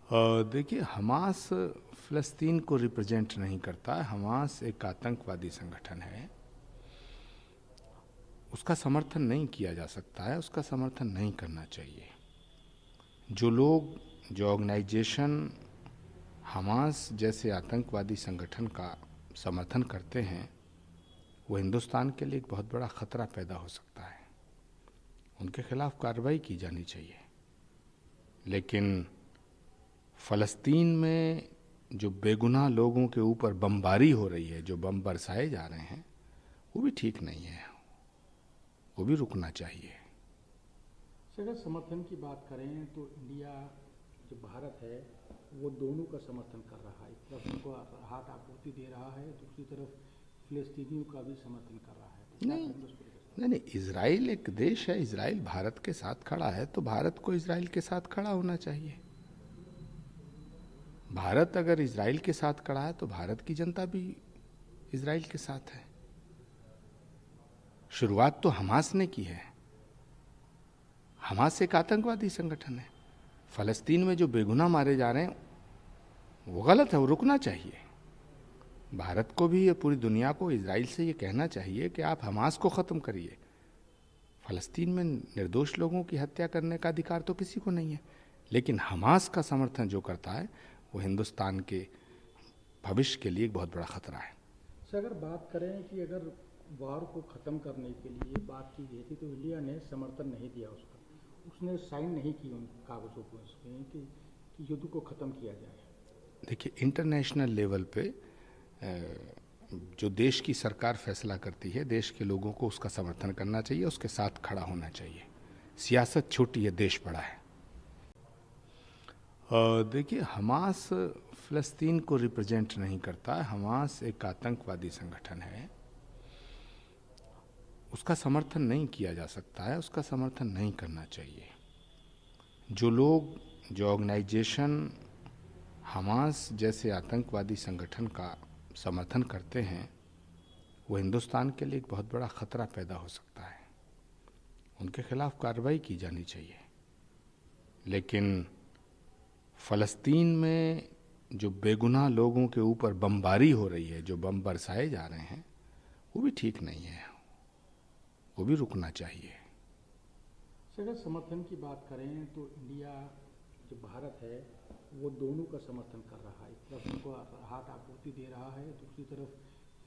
देखिए, हमास फ़लस्तीन को रिप्रेजेंट नहीं करता है। हमास एक आतंकवादी संगठन है। उसका समर्थन नहीं किया जा सकता है, उसका समर्थन नहीं करना चाहिए। जो लोग, जो ऑर्गेनाइजेशन हमास जैसे आतंकवादी संगठन का समर्थन करते हैं, वो हिंदुस्तान के लिए एक बहुत बड़ा ख़तरा पैदा हो सकता है। उनके खिलाफ कार्रवाई की जानी चाहिए। लेकिन फ़लस्तीन में जो बेगुनाह लोगों के ऊपर बमबारी हो रही है, जो बम बरसाए जा रहे हैं, वो भी ठीक नहीं है, वो भी रुकना चाहिए। अगर समर्थन की बात करें तो इंडिया, जो भारत है, वो दोनों का समर्थन कर रहा है। एक तरफ उनको राहत आपूर्ति दे रहा है, दूसरी तरफ फिलिस्तीनियों का भी समर्थन कर रहा है। तो क्या नहीं करेंगे उसको लेकर? नहीं नहीं, इजराइल एक देश है। इजराइल भारत के साथ खड़ा है, तो भारत को इजराइल के साथ खड़ा होना चाहिए। भारत अगर इजराइल के साथ खड़ा है तो भारत की जनता भी इजराइल के साथ है। शुरुआत तो हमास ने की है। हमास एक आतंकवादी संगठन है। फ़लस्तीन में जो बेगुनाह मारे जा रहे हैं वो गलत है, वो रुकना चाहिए। भारत को भी, ये पूरी दुनिया को इजराइल से ये कहना चाहिए कि आप हमास को ख़त्म करिए। फ़लस्तीन में निर्दोष लोगों की हत्या करने का अधिकार तो किसी को नहीं है। लेकिन हमास का समर्थन जो करता है वो हिंदुस्तान के भविष्य के लिए एक बहुत बड़ा ख़तरा है। अगर बात करें कि अगर वार को ख़त्म करने के लिए बात की गई थी तो इंडिया ने समर्थन नहीं दिया उसका। उसने साइन नहीं की उन कागज़ों को इसमें कि युद्ध को ख़त्म किया जाए। देखिए, इंटरनेशनल लेवल पे जो देश की सरकार फैसला करती है, देश के लोगों को उसका समर्थन करना चाहिए, उसके साथ खड़ा होना चाहिए। सियासत छोटी है, देश बड़ा है। देखिए, हमास फ़लस्तीन को रिप्रेजेंट नहीं करता है। हमास एक आतंकवादी संगठन है। उसका समर्थन नहीं किया जा सकता है, उसका समर्थन नहीं करना चाहिए। जो लोग, जो ऑर्गेनाइजेशन हमास जैसे आतंकवादी संगठन का समर्थन करते हैं, वो हिंदुस्तान के लिए एक बहुत बड़ा ख़तरा पैदा हो सकता है। उनके खिलाफ कार्रवाई की जानी चाहिए। लेकिन फ़लस्तीन में जो बेगुनाह लोगों के ऊपर बमबारी हो रही है, जो बम बरसाए जा रहे हैं, वो भी ठीक नहीं है, वो भी रुकना चाहिए। अगर समर्थन की बात करें तो इंडिया, जो भारत है, वो दोनों का समर्थन कर रहा है। एक तरफ उनको राहत आपूर्ति दे रहा है, दूसरी तरफ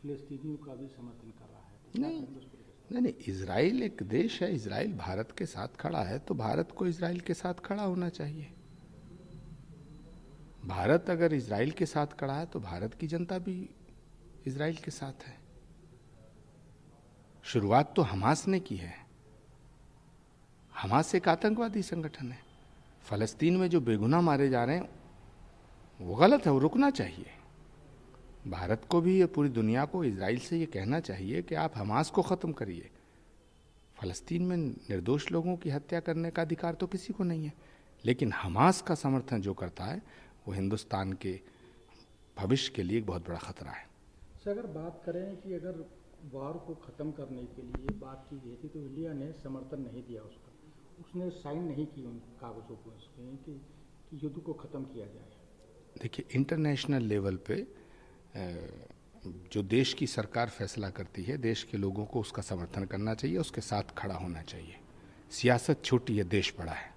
फिलिस्तीनियों का भी समर्थन कर रहा है। तो क्या करेंगे उसको लेकर? नहीं, इजराइल एक देश है। इजराइल भारत के साथ खड़ा है, तो भारत को इजराइल के साथ खड़ा होना चाहिए। भारत अगर इजराइल के साथ खड़ा है तो भारत की जनता भी इजराइल के साथ है। शुरुआत तो हमास ने की है। हमास एक आतंकवादी संगठन है। फ़लस्तीन में जो बेगुनाह मारे जा रहे हैं वो गलत है, वो रुकना चाहिए। भारत को भी, ये पूरी दुनिया को इजराइल से ये कहना चाहिए कि आप हमास को ख़त्म करिए। फ़लस्तीन में निर्दोष लोगों की हत्या करने का अधिकार तो किसी को नहीं है। लेकिन हमास का समर्थन जो करता है वो हिंदुस्तान के भविष्य के लिए एक बहुत बड़ा ख़तरा है। अगर बात करें कि अगर वार को ख़त्म करने के लिए बात की गई थी तो इंडिया ने समर्थन नहीं दिया उसका। उसने साइन नहीं की उन कागज़ों को इसमें कि युद्ध को ख़त्म किया जाए। देखिए, इंटरनेशनल लेवल पे जो देश की सरकार फैसला करती है, देश के लोगों को उसका समर्थन करना चाहिए, उसके साथ खड़ा होना चाहिए। सियासत छोटी है, देश बड़ा है।